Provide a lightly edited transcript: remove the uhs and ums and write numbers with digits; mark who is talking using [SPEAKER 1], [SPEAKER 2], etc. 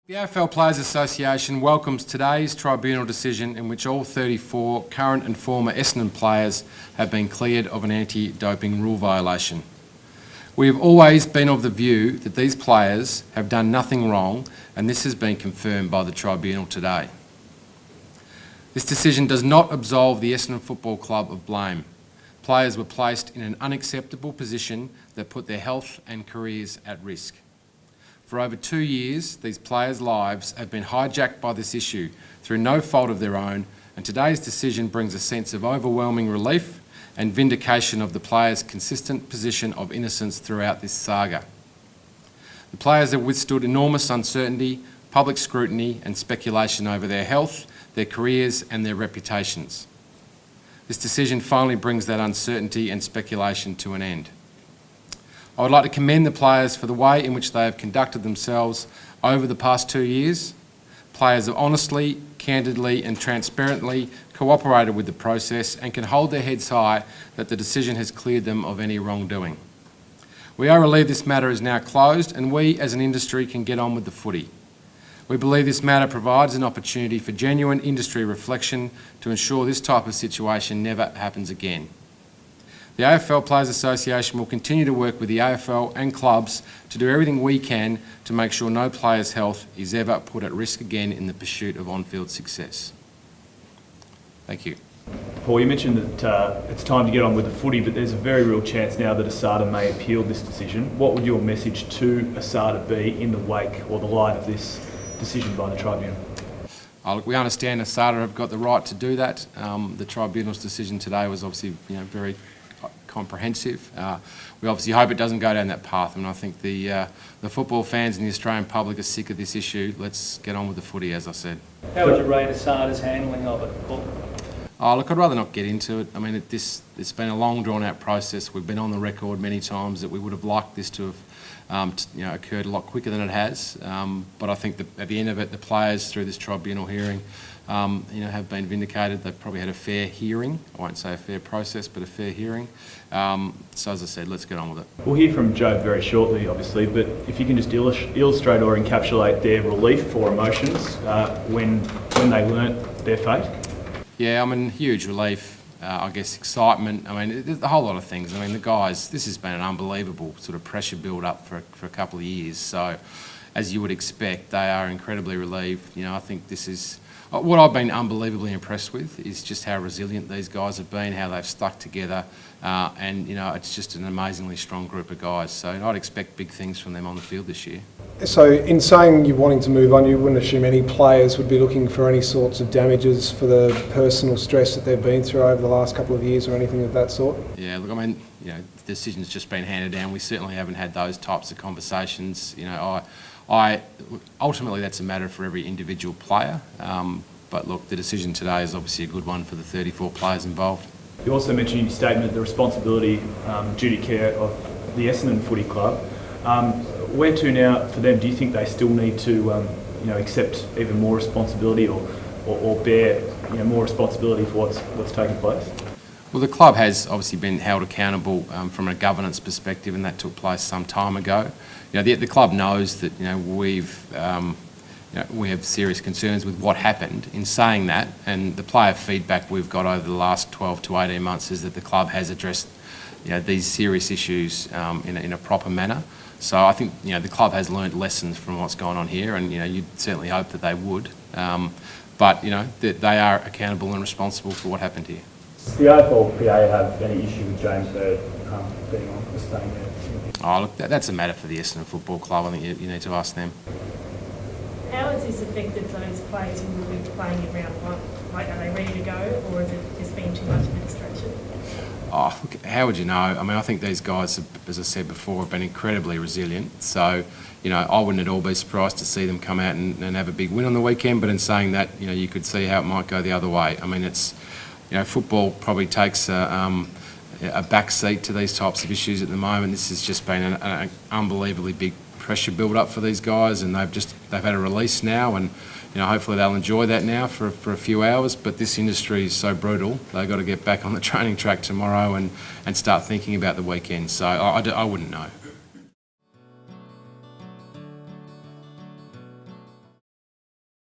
[SPEAKER 1] The AFL Players Association welcomes today's tribunal decision in which all 34 current and former Essendon players have been cleared of an anti-doping rule violation. We have always been of the view that these players have done nothing wrong, and this has been confirmed by the tribunal today. This decision does not absolve the Essendon Football Club of blame. Players were placed in an unacceptable position that put their health and careers at risk. For over 2 years, these players' lives have been hijacked by this issue through no fault of their own, and today's decision brings a sense of overwhelming relief and vindication of the players' consistent position of innocence throughout this saga. The players have withstood enormous uncertainty, public scrutiny and speculation over their health, their careers and their reputations. This decision finally brings that uncertainty and speculation to an end. I would like to commend the players for the way in which they have conducted themselves over the past 2 years. Players have honestly, candidly and transparently cooperated with the process and can hold their heads high that the decision has cleared them of any wrongdoing. We are relieved this matter is now closed and we as an industry can get on with the footy. We believe this matter provides an opportunity for genuine industry reflection to ensure this type of situation never happens again. The AFL Players Association will continue to work with the AFL and clubs to do everything we can to make sure no player's health is ever put at risk again in the pursuit of on-field success. Thank you.
[SPEAKER 2] Paul, you mentioned that it's time to get on with the footy, but there's a very real chance now that ASADA may appeal this decision. What would your message to ASADA be in the wake or the light of this decision by the tribunal?
[SPEAKER 1] Look, we understand ASADA have got the right to do that. The tribunal's decision today was obviously very comprehensive. We obviously hope it doesn't go down that path, and I think the football fans and the Australian public are sick of this issue. Let's get on with the footy, as I said.
[SPEAKER 3] How would you rate ASADA's handling of it, Paul?
[SPEAKER 1] Look, I'd rather not get into it. I mean, it's been a long, drawn-out process. We've been on the record many times that we would have liked this to have occurred a lot quicker than it has. But I think that at the end of it, the players, through this tribunal hearing, have been vindicated. They've probably had a fair hearing. I won't say a fair process, but a fair hearing. So as I said, let's get on with it.
[SPEAKER 2] We'll hear from Joe very shortly, obviously, but if you can just illustrate or encapsulate their relief or emotions when they learnt their fate.
[SPEAKER 1] Yeah, I mean, huge relief. I guess excitement. I mean, there's a whole lot of things. I mean, the guys, this has been an unbelievable sort of pressure build-up for a couple of years. So, as you would expect, they are incredibly relieved. I think this is... What I've been unbelievably impressed with is just how resilient these guys have been, how they've stuck together, and it's just an amazingly strong group of guys. So I'd expect big things from them on the field this year.
[SPEAKER 4] So in saying you're wanting to move on, you wouldn't assume any players would be looking for any sorts of damages for the personal stress that they've been through over the last couple of years or anything of that sort?
[SPEAKER 1] Yeah, look, I mean, the decision's just been handed down. We certainly haven't had those types of conversations. Ultimately that's a matter for every individual player. But look, the decision today is obviously a good one for the 34 players involved.
[SPEAKER 2] You also mentioned in your statement the responsibility, duty care of the Essendon Footy Club. Where to now for them? Do you think they still need to accept even more responsibility or bear more responsibility for what's taking place?
[SPEAKER 1] Well, the club has obviously been held accountable from a governance perspective, and that took place some time ago. The club knows that we have serious concerns with what happened. In saying that, and the player feedback we've got over the last 12 to 18 months is that the club has addressed these serious issues in a proper manner. So I think the club has learnt lessons from what's gone on here, and you'd certainly hope that they would. But that they are accountable and responsible for what happened here.
[SPEAKER 5] Does the AFLPA have any issue with James Bird being on the staying there?
[SPEAKER 1] Look, that's a matter for the Essendon Football Club. I think you need to ask them.
[SPEAKER 6] How has this affected those players who will be playing in round one? Like, are they ready to go, or has it just been too much administration?
[SPEAKER 1] Look, how would you know? I mean, I think these guys, as I said before, have been incredibly resilient. So, I wouldn't at all be surprised to see them come out and have a big win on the weekend. But in saying that, you could see how it might go the other way. I mean, it's, football probably takes a back seat to these types of issues at the moment. This has just been an unbelievably big pressure build up for these guys, and they've had a release now, and hopefully they'll enjoy that now for a few hours. But this industry is so brutal; they've got to get back on the training track tomorrow and start thinking about the weekend. So I wouldn't know.